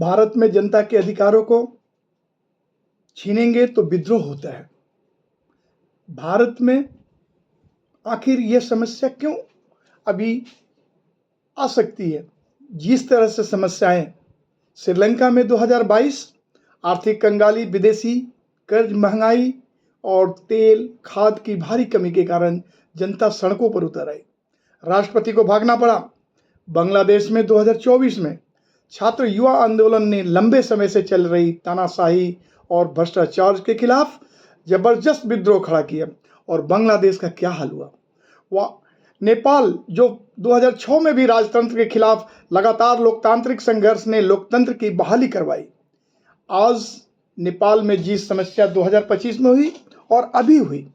भारत में जनता के अधिकारों को छीनेंगे तो विद्रोह होता है। भारत में आखिर यह समस्या क्यों अभी आ सकती है? जिस तरह से समस्याएं श्रीलंका में 2022 आर्थिक कंगाली, विदेशी कर्ज, महंगाई और तेल खाद की भारी कमी के कारण जनता सड़कों पर उतर आई। राष्ट्रपति को भागना पड़ा। बांग्लादेश में 2024 में छात्र युवा आंदोलन ने लंबे समय से चल रही तानाशाही और भ्रष्टाचार के खिलाफ जबरदस्त विद्रोह खड़ा किया। और बांग्लादेश का क्या हाल हुआ? वह नेपाल, जो 2006 में भी राजतंत्र के खिलाफ लगातार लोकतांत्रिक संघर्ष ने लोकतंत्र की बहाली करवाई। आज नेपाल में जिस समस्या 2025 में हुई और अभी हुई,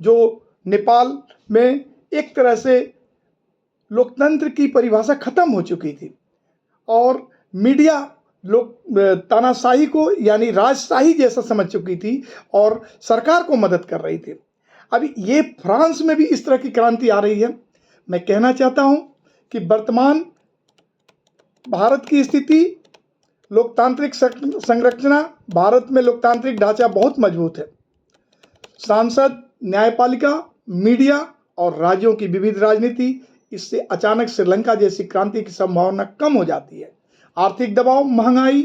जो नेपाल में एक तरह से लोकतंत्र की परिभाषा खत्म हो चुकी थी और मीडिया लोग तानाशाही को यानी राजशाही जैसा समझ चुकी थी और सरकार को मदद कर रही थी। अभी ये फ्रांस में भी इस तरह की क्रांति आ रही है। मैं कहना चाहता हूं कि वर्तमान भारत की स्थिति, लोकतांत्रिक संरचना, भारत में लोकतांत्रिक ढांचा बहुत मजबूत है। सांसद, न्यायपालिका, मीडिया और राज्यों की विविध राजनीति, इससे अचानक श्रीलंका जैसी क्रांति की संभावना कम हो जाती है। आर्थिक दबाव, महंगाई,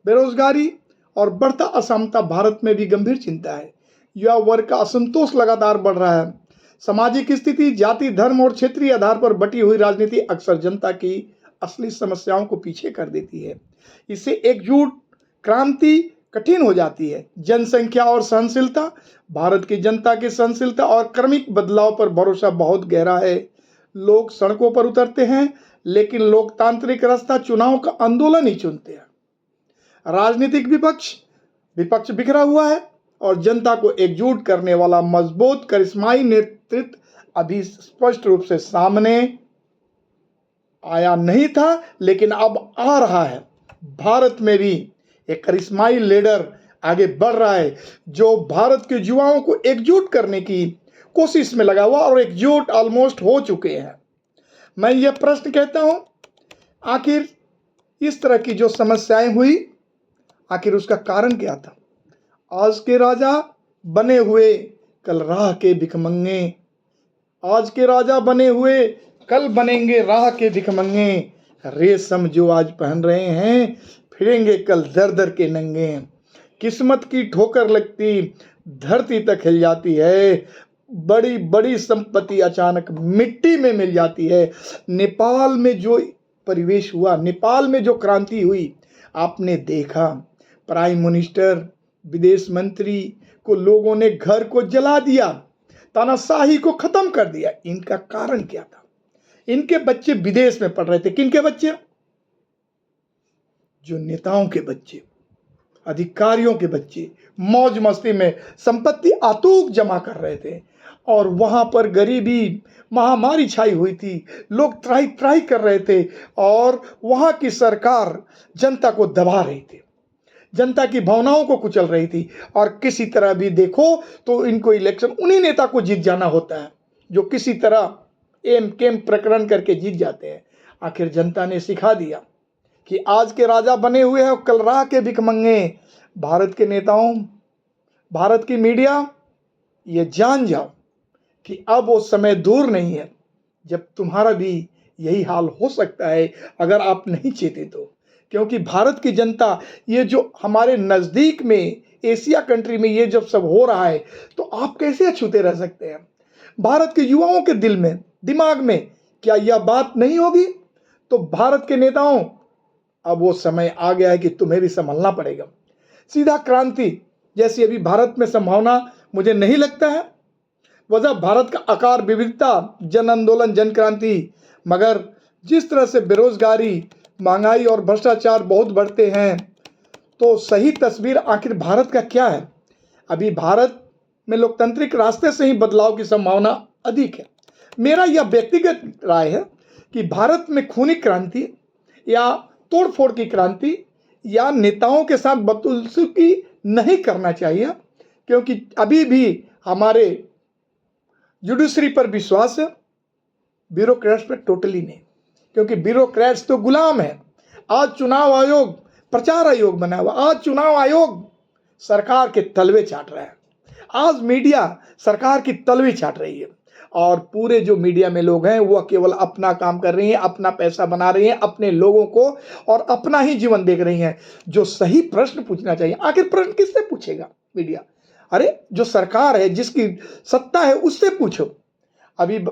बेरोजगारी और बढ़ता असमानता भारत में भी गंभीर चिंता है। युवा वर्ग का असंतोष लगातार बढ़ रहा है। सामाजिक स्थिति, जाति, धर्म और क्षेत्रीय आधार पर बटी हुई राजनीति अक्सर जनता की असली समस्याओं को पीछे कर देती है। इससे एकजुट क्रांति कठिन हो जाती है। जनसंख्या और सहनशीलता, भारत की जनता की सहनशीलता और क्रमिक बदलाव पर भरोसा बहुत गहरा है। लोग सड़कों पर उतरते हैं, लेकिन लोकतांत्रिक रास्ता चुनाव का आंदोलन ही चुनते हैं। राजनीतिक विपक्ष बिखरा हुआ है और जनता को एकजुट करने वाला मजबूत करिश्माई नेतृत्व अभी स्पष्ट रूप से सामने आया नहीं था, लेकिन अब आ रहा है। भारत में भी एक करिश्माई लीडर आगे बढ़ रहा है जो भारत के युवाओं को एकजुट करने की कोशिश में लगा हुआ और एकजुट ऑलमोस्ट हो चुके हैं। मैं ये प्रश्न कहता हूं, आखिर इस तरह की जो समस्याएं हुई, आखिर उसका कारण क्या था? आज के राजा बने हुए कल राह के भिखमंगे, आज के राजा बने हुए कल बनेंगे राह के भिखमंगे। रेशम जो आज पहन रहे हैं, फिरेंगे कल दर दर के नंगे। किस्मत की ठोकर लगती धरती तक हिल जाती है, बड़ी बड़ी संपत्ति अचानक मिट्टी में मिल जाती है। नेपाल में जो परिवेश हुआ, नेपाल में जो क्रांति हुई, आपने देखा। प्राइम मिनिस्टर, विदेश मंत्री को लोगों ने घर को जला दिया, तानाशाही को खत्म कर दिया। इनका कारण क्या था? इनके बच्चे विदेश में पढ़ रहे थे। किनके बच्चे? जो नेताओं के बच्चे, अधिकारियों के बच्चे मौज मस्ती में संपत्ति आतूक जमा कर रहे थे और वहां पर गरीबी, महामारी छाई हुई थी। लोग त्राही त्राही कर रहे थे और वहां की सरकार जनता को दबा रही थी, जनता की भावनाओं को कुचल रही थी। और किसी तरह भी देखो तो इनको इलेक्शन उन्हीं नेता को जीत जाना होता है जो किसी तरह एम केम प्रकरण करके जीत जाते हैं। आखिर जनता ने सिखा दिया कि आज के राजा बने हुए हैं, कल राह के भिखमंगे। भारत के नेताओं, भारत की मीडिया, ये जान जाओ कि अब वो समय दूर नहीं है जब तुम्हारा भी यही हाल हो सकता है अगर आप नहीं चेते तो। क्योंकि भारत की जनता, ये जो हमारे नज़दीक में एशिया कंट्री में ये जब सब हो रहा है तो आप कैसे अछूते रह सकते हैं? भारत के युवाओं के दिल में, दिमाग में क्या यह बात नहीं होगी? तो भारत के नेताओं, अब वो समय आ गया है कि तुम्हें भी संभलना पड़ेगा। सीधा क्रांति जैसी अभी भारत में संभावना मुझे नहीं लगता है। वजह भारत का आकार, विविधता, जन आंदोलन, जन क्रांति। मगर जिस तरह से बेरोजगारी, महंगाई और भ्रष्टाचार बहुत बढ़ते हैं, तो सही तस्वीर आखिर भारत का क्या है? अभी भारत में लोकतांत्रिक रास्ते से ही बदलाव की संभावना अधिक है। मेरा यह व्यक्तिगत राय है कि भारत में खूनी क्रांति या तोड़फोड़ की क्रांति या नेताओं के साथ बदसलूकी नहीं करना चाहिए, क्योंकि अभी भी हमारे जुडिशरी पर विश्वास है, ब्यूरोक्रेट्स पर टोटली नहीं। क्योंकि ब्यूरोक्रेट्स तो गुलाम है। आज चुनाव आयोग प्रचार आयोग बना हुआ, आज चुनाव आयोग सरकार के तलवे चाट रहा है, आज मीडिया सरकार की तलवे चाट रही है, और पूरे जो मीडिया में लोग हैं वो केवल अपना काम कर रही हैं, अपना पैसा बना रही हैं, अपने लोगों को और अपना ही जीवन देख रही हैं। जो सही प्रश्न पूछना चाहिए, आखिर प्रश्न किससे पूछेगा मीडिया? अरे जो सरकार है, जिसकी सत्ता है, उससे पूछो। अभी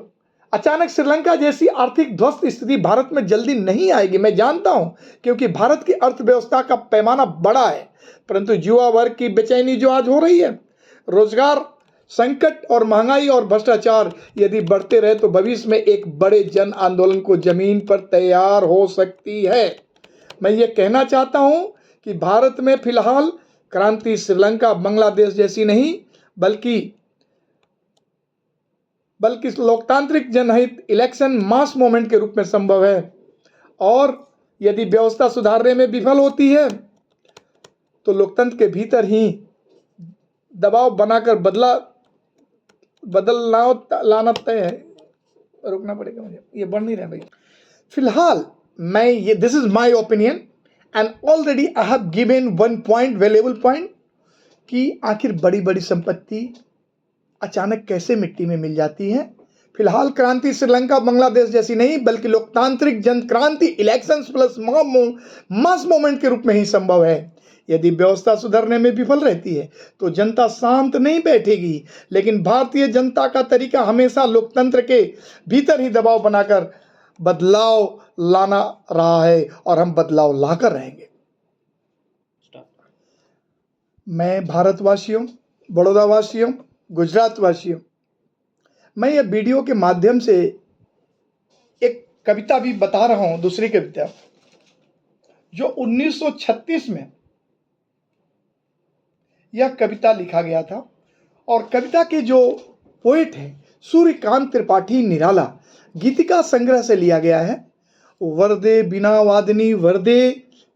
अचानक श्रीलंका जैसी आर्थिक ध्वस्त स्थिति भारत में जल्दी नहीं आएगी, मैं जानता हूं, क्योंकि भारत की अर्थव्यवस्था का पैमाना बड़ा है, परंतु युवा वर्ग की बेचैनी जो आज हो रही है, रोजगार संकट और महंगाई और भ्रष्टाचार यदि बढ़ते रहे तो भविष्य में एक बड़े जन आंदोलन को जमीन पर तैयार हो सकती है। मैं ये कहना चाहता हूं कि भारत में फिलहाल क्रांति श्रीलंका बांग्लादेश जैसी नहीं, बल्कि लोकतांत्रिक जनहित इलेक्शन मास मूवमेंट के रूप में संभव है, और यदि व्यवस्था सुधारने में विफल होती है तो लोकतंत्र के भीतर ही दबाव बनाकर बदलाव लाना तय है। रुकना पड़ेगा मुझे, ये बढ़ नहीं रहा भाई। फिलहाल मैं ये, this is my opinion and already I have given one point, valuable point, कि आखिर बड़ी बड़ी संपत्ति अचानक कैसे मिट्टी में मिल जाती है। फिलहाल क्रांति श्रीलंका बांग्लादेश जैसी नहीं, बल्कि लोकतांत्रिक Jan Kranti elections plus mass movement के रूप में ही संभव है। यदि व्यवस्था सुधरने में विफल रहती है तो जनता शांत नहीं बैठेगी, लेकिन भारतीय जनता का तरीका हमेशा लोकतंत्र के भीतर ही दबाव बनाकर बदलाव लाना रहा है, और हम बदलाव लाकर रहेंगे। मैं भारतवासियों, बड़ौदा वासियों, गुजरात वासियों, मैं ये वीडियो के माध्यम से एक कविता भी बता रहा हूं, दूसरी कविता जो 1936 में यह कविता लिखा गया था, और कविता के जो पोएट हैं सूर्यकांत त्रिपाठी निराला, गीतिका संग्रह से लिया गया है। वरदे बिना वादनी वरदे,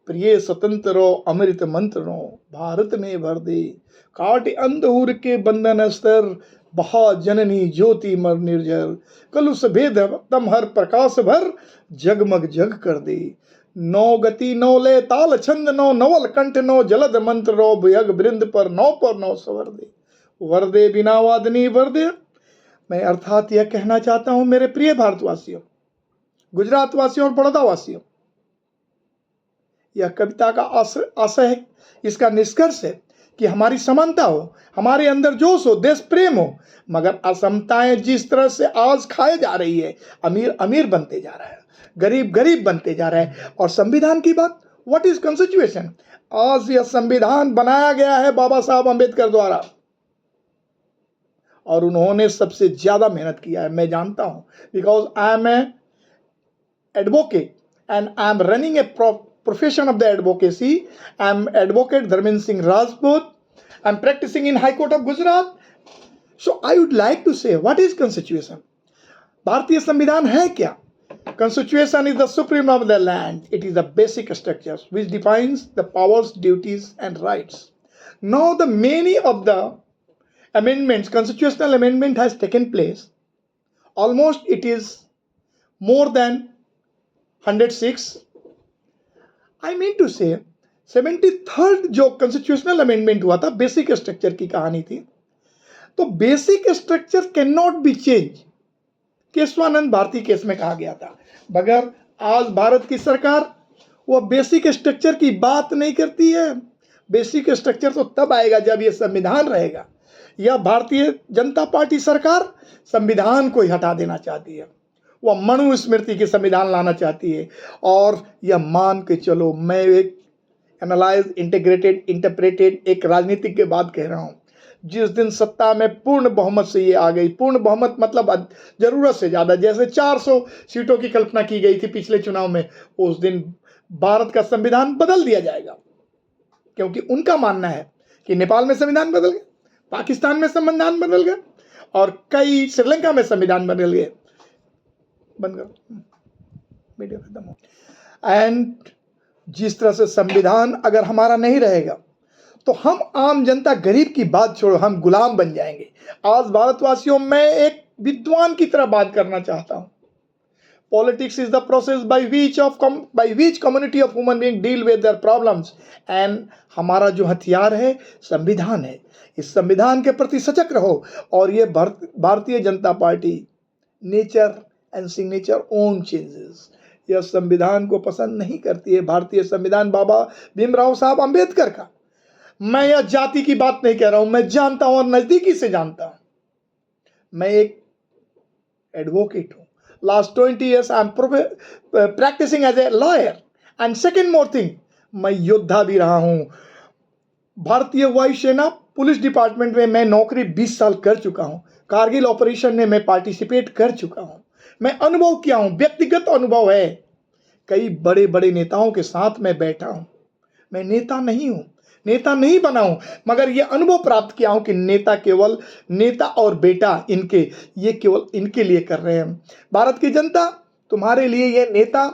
प्रिय स्वतंत्रो अमृत मंत्रो, भारत में वरदे काट अंधूर के बंधन अस्तर, बहा जननी ज्योति मर निर्जर, कलुष भेद तम हर प्रकाश भर, जगमग जग कर दे। नौ गति नौ ले ताल छंद नौ, नवल कंठ नौ, जलद मंत्र रो, भयग वृंद पर नौ सवर दे। वरदे बिना वादनी वरदे। मैं अर्थात यह कहना चाहता हूं मेरे प्रिय भारतवासियों, गुजरात वासियों और बड़ौदा वासियों, यह कविता का आशय है, इसका निष्कर्ष है कि हमारी समानता हो, हमारे अंदर जोश हो, देश प्रेम हो, मगर असमताएं जिस तरह से आज खाए जा रही है, अमीर अमीर बनते जा रहा है, गरीब गरीब बनते जा रहा है। और संविधान की बात, व्हाट इज कॉन्स्टिट्यूशन? आज यह संविधान बनाया गया है बाबा साहब अम्बेडकर द्वारा, और उन्होंने सबसे ज्यादा मेहनत किया है, मैं जानता हूं, because I am a advocate and I am running a profession of the advocacy. I am advocate Dharmendra Singh Rajput. I am practicing in High Court of Gujarat. So I would like to say, what is constitution? भारतीय संविधान है क्या? Constitution is the supreme of the land. It is the basic structure which defines the powers, duties and rights. Now the many of the amendments, constitutional amendment has taken place. Almost it is more than 106. I mean to say 73rd जो constitutional amendment हुआ था, basic structure की कहानी थी। तो basic structure can not be change, Kesavananda Bharati case में कहा गया था। मगर आज भारत की सरकार वह बेसिक स्ट्रक्चर की बात नहीं करती है। बेसिक स्ट्रक्चर तो तब आएगा जब यह संविधान रहेगा। यह भारतीय जनता पार्टी सरकार संविधान को ही हटा देना चाहती है, वह मनुस्मृति की संविधान लाना चाहती है। और यह मान के चलो, मैं एक एनालाइज, इंटीग्रेटेड, इंटरप्रेटेड एक राजनीतिक के बाद कह रहा हूं, जिस दिन सत्ता में पूर्ण बहुमत से ये आ गई, पूर्ण बहुमत मतलब जरूरत से ज्यादा, जैसे 400 सीटों की कल्पना की गई थी पिछले चुनाव में, उस दिन भारत का संविधान बदल दिया जाएगा। क्योंकि उनका मानना है कि नेपाल में संविधान बदल गया, पाकिस्तान में संविधान बदल गया, और कई श्रीलंका में संविधान बदल गए। बंद करो, मीडिया खत्म हो। एंड जिस तरह से संविधान अगर हमारा नहीं रहेगा तो हम आम जनता, गरीब की बात छोड़ो, हम गुलाम बन जाएंगे। आज भारतवासियों, मैं एक विद्वान की तरह बात करना चाहता हूं। Politics is the process by which community of human being deal with their problems. And हमारा जो हथियार है संविधान है। इस संविधान के प्रति सजग रहो। और ये Bharatiya Janata party nature and signature own changes, यह संविधान को पसंद नहीं करती है। भारतीय संविधान बाबा भीमराव साहब अंबेडकर का, मैं यह जाति की बात नहीं कह रहा हूं, मैं जानता हूं और नजदीकी से जानता हूं। मैं एक एडवोकेट हूं। Last 20 years I am practicing as a lawyer. And second more thing, मैं योद्धा भी रहा हूं। भारतीय वायुसेना पुलिस डिपार्टमेंट में मैं नौकरी 20 साल कर चुका हूं। कारगिल ऑपरेशन में मैं पार्टिसिपेट कर चुका हूं। मैं अनुभव किया हूं, व्यक्तिगत अनुभव है। कई बड़े बड़े नेताओं के साथ मैं बैठा हूं। मैं नेता नहीं हूं, नेता नहीं बना हूं, मगर यह अनुभव प्राप्त किया हूं कि नेता और बेटा ये केवल इनके लिए कर रहे हैं। भारत की जनता, तुम्हारे लिए यह नेता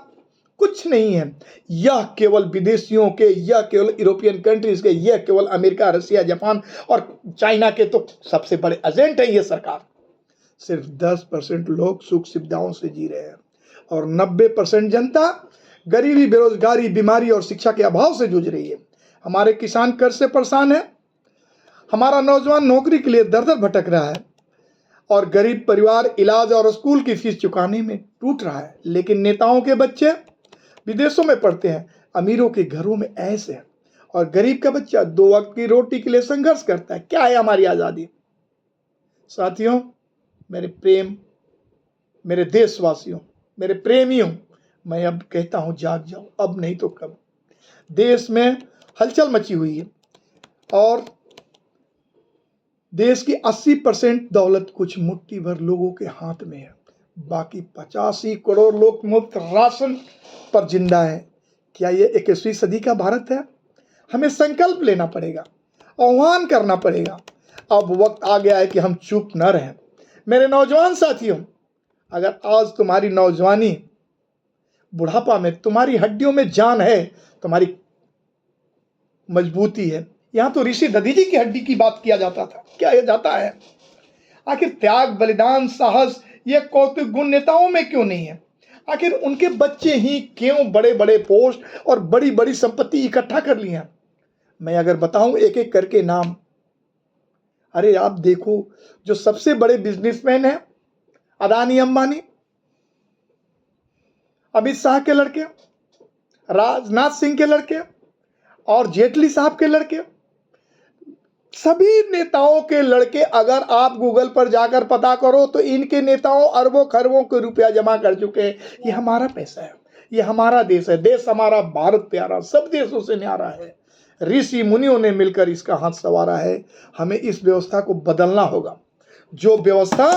कुछ नहीं है। यह केवल विदेशियों के, यह केवल यूरोपियन कंट्रीज के, यह केवल अमेरिका, रसिया, जापान और चाइना के तो सबसे बड़े एजेंट है। यह सरकार, सिर्फ 10% लोग सुख सुविधाओं से जी रहे हैं और 90% जनता गरीबी, बेरोजगारी, बीमारी और शिक्षा के अभाव से जूझ रही है। हमारे किसान कर्ज से परेशान है। हमारा नौजवान नौकरी के लिए दर दर भटक रहा है और गरीब परिवार इलाज और स्कूल की फीस चुकाने में टूट रहा है। लेकिन नेताओं के बच्चे विदेशों में पढ़ते हैं, अमीरों के घरों में ऐसे है, और गरीब का बच्चा 2 वक्त की रोटी के लिए संघर्ष करता है। क्या है हमारी आज़ादी? साथियों, मेरे प्रेम, मेरे देशवासियों, मेरे प्रेमियों, मैं अब कहता हूं जाग जाओ, अब नहीं तो कब। देश में हलचल मची हुई है और देश की 80% दौलत कुछ मुट्ठी भर लोगों के हाथ में है। बाकी 85 करोड़ लोग मुफ्त राशन पर जिंदा है। क्या ये 21वीं सदी का भारत है? हमें संकल्प लेना पड़ेगा, आह्वान करना पड़ेगा। अब वक्त आ गया है कि हम चुप न रहें। मेरे नौजवान साथियों, अगर आज तुम्हारी नौजवानी, बुढ़ापा में तुम्हारी हड्डियों में जान है, तुम्हारी मजबूती है। यहां तो ऋषि दधीची की हड्डी की बात किया जाता था, क्या यह जाता है? आखिर त्याग, बलिदान, साहस, ये कौतुक गुण नेताओं में क्यों नहीं है? आखिर उनके बच्चे ही क्यों बड़े बड़े पोस्ट और बड़ी बड़ी संपत्ति इकट्ठा कर ली हैं? मैं अगर बताऊं एक एक करके नाम, अरे आप देखो, जो सबसे बड़े बिजनेसमैन हैं, अदानी अंबानी, अमित शाह के लड़के, राजनाथ सिंह के लड़के और जेटली साहब के लड़के, सभी नेताओं के लड़के अगर आप गूगल पर जाकर पता करो तो इनके नेताओं अरबों खरबों के रुपया जमा कर चुके हैं। ये हमारा पैसा है, ये हमारा देश है। देश हमारा भारत प्यारा, सब देशों से न्यारा है। ऋषि मुनियों ने मिलकर इसका हाथ संवारा है। हमें इस व्यवस्था को बदलना होगा, जो व्यवस्था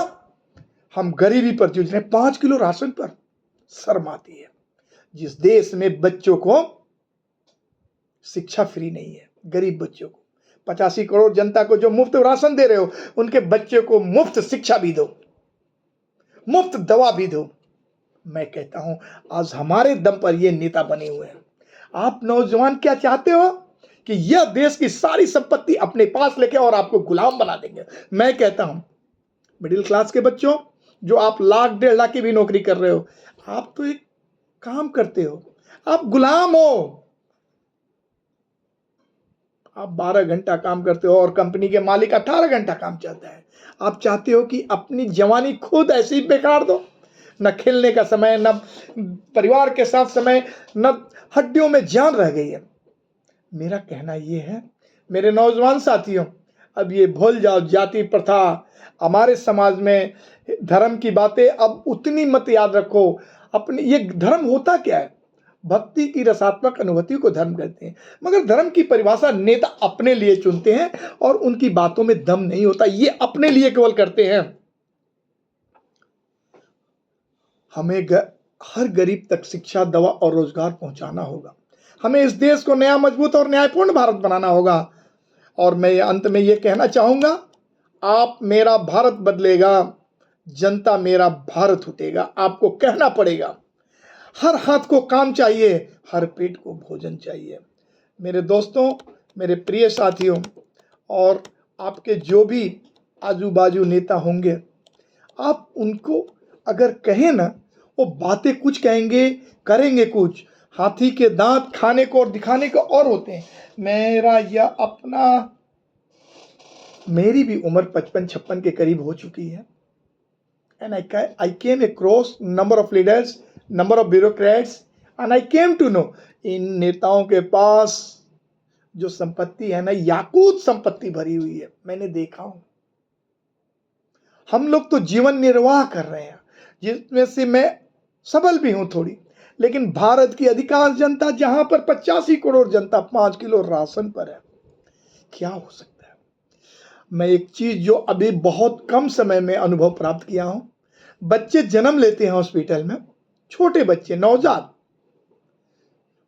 हम गरीबी पर जूझ रहे हैं। 5 किलो राशन पर शर्म आती है। जिस देश में बच्चों को शिक्षा फ्री नहीं है, गरीब बच्चों को, 85 करोड़ जनता को जो मुफ्त राशन दे रहे हो, उनके बच्चे को मुफ्त शिक्षा भी दो, मुफ्त दवा भी दो। मैं कहता हूं आज हमारे दम पर ये नेता बने हुए हैं। आप नौजवान क्या चाहते हो? कि यह देश की सारी संपत्ति अपने पास लेके और आपको गुलाम बना देंगे। मैं कहता हूं मिडिल क्लास के बच्चों, जो आप लाख 1.5 लाख की भी नौकरी कर रहे हो, आप तो एक काम करते हो, आप गुलाम हो। आप 12 घंटा काम करते हो और कंपनी के मालिक 18 घंटा काम चाहता है। आप चाहते हो कि अपनी जवानी खुद ऐसे ही बेकार दो, न खेलने का समय, न परिवार के साथ समय, न हड्डियों में जान रह गई है। मेरा कहना यह है मेरे नौजवान साथियों, अब ये भूल जाओ जाति प्रथा, हमारे समाज में धर्म की बातें अब उतनी मत याद रखो। अपने ये धर्म होता क्या है? भक्ति की रसात्मक अनुभूति को धर्म कहते हैं, मगर धर्म की परिभाषा नेता अपने लिए चुनते हैं और उनकी बातों में दम नहीं होता, ये अपने लिए केवल करते हैं। हमें हर गरीब तक शिक्षा, दवा और रोजगार पहुंचाना होगा। हमें इस देश को नया, मजबूत और न्यायपूर्ण भारत बनाना होगा। और मैं अंत में यह कहना चाहूंगा, आप मेरा भारत बदलेगा, जनता मेरा भारत उठेगा। आपको कहना पड़ेगा, हर हाथ को काम चाहिए, हर पेट को भोजन चाहिए। मेरे दोस्तों, मेरे प्रिय साथियों, और आपके जो भी आजू बाजू नेता होंगे, आप उनको अगर कहें ना, वो बातें कुछ कहेंगे, करेंगे कुछ। हाथी के दांत खाने को और दिखाने को और होते हैं। मेरी भी उम्र 55-56 के करीब हो चुकी है। And I came across number of leaders, number of bureaucrats, and I came to know इन नेताओं के पास जो संपत्ति है ना, याकूत संपत्ति भरी हुई है। मैंने देखा हूं। हम लोग तो जीवन निर्वाह कर रहे हैं, जिसमें से मैं सबल भी हूं थोड़ी, लेकिन भारत की अधिकांश जनता, जहां पर 85 करोड़ जनता 5 किलो राशन पर है, क्या हो सकता है। मैं एक चीज जो अभी बहुत कम समय में अनुभव प्राप्त किया हूं, बच्चे जन्म लेते हैं हॉस्पिटल में, छोटे बच्चे, नवजात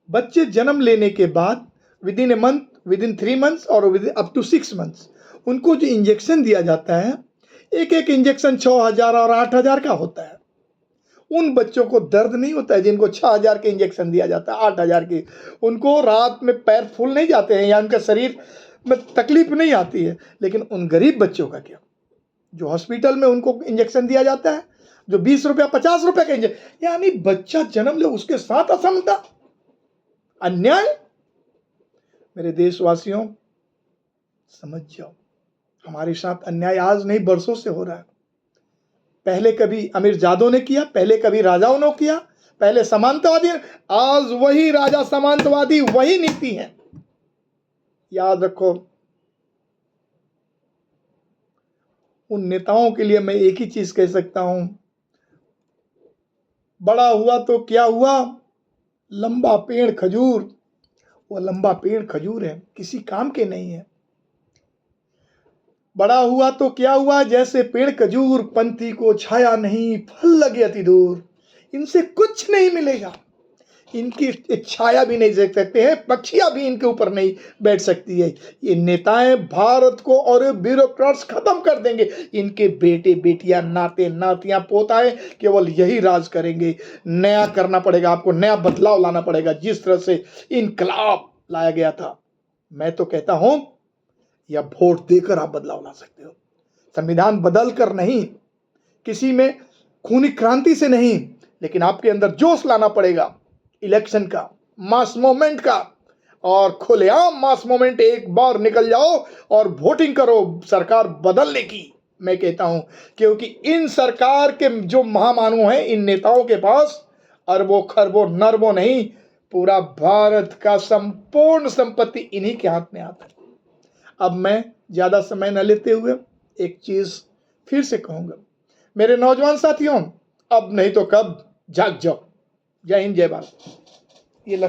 बच्चे जन्म लेने के बाद with in a month, with in 3 months और विद अप टू 6 मंथ्स उनको जो इंजेक्शन दिया जाता है, एक एक इंजेक्शन 6,000 और 8,000 का होता है। उन बच्चों को दर्द नहीं होता है जिनको 6,000 के इंजेक्शन दिया जाता है, 8,000 के। उनको रात में पैर फूल नहीं जाते हैं या उनका शरीर में तकलीफ नहीं आती है। लेकिन उन गरीब बच्चों का क्या, जो हॉस्पिटल में उनको इंजेक्शन दिया जाता है, जो 20 रुपया 50 रुपया का इंजेक्शन, यानी बच्चा जन्म ले उसके साथ असमता, अन्याय। मेरे देशवासियों, समझ जाओ, हमारे साथ अन्याय आज नहीं बरसों से हो रहा है। पहले कभी अमीरजादों ने किया, पहले कभी राजाओं ने किया, पहले सामंतवादी, आज वही राजा सामंतवादी, वही नीति है। याद रखो, उन नेताओं के लिए मैं एक ही चीज कह सकता हूं, बड़ा हुआ तो क्या हुआ, लंबा पेड़ खजूर, वो लंबा पेड़ खजूर है, किसी काम के नहीं है। बड़ा हुआ तो क्या हुआ, जैसे पेड़ खजूर, पंथी को छाया नहीं, फल लगे अति दूर। इनसे कुछ नहीं मिलेगा, इनकी छाया भी नहीं देख सकते हैं, पक्षियां भी इनके ऊपर नहीं बैठ सकती है। ये नेताएं भारत को और ब्यूरोक्रेट्स खत्म कर देंगे। इनके बेटे बेटियां, नाते नातियां, पोताएं केवल यही राज करेंगे। नया करना पड़ेगा आपको, नया बदलाव लाना पड़ेगा, जिस तरह से इनकलाब लाया गया था। मैं तो कहता हूं, या वोट देकर आप बदलाव ला सकते हो, संविधान बदल कर नहीं, किसी में खूनी क्रांति से नहीं, लेकिन आपके अंदर जोश लाना पड़ेगा, इलेक्शन का, मास मूवमेंट का, और खुलेआम मास मूवमेंट। एक बार निकल जाओ और वोटिंग करो सरकार बदलने की, मैं कहता हूं, क्योंकि इन सरकार के जो महामानव हैं, इन नेताओं के पास अरबों खरबों नरबों नहीं, पूरा भारत का संपूर्ण संपत्ति इन्हीं के हाथ में आता है। अब मैं ज्यादा समय न लेते हुए एक चीज फिर से कहूंगा, मेरे नौजवान साथियों, अब नहीं तो कब जाग जाओ। जय हिंद, जय भारत।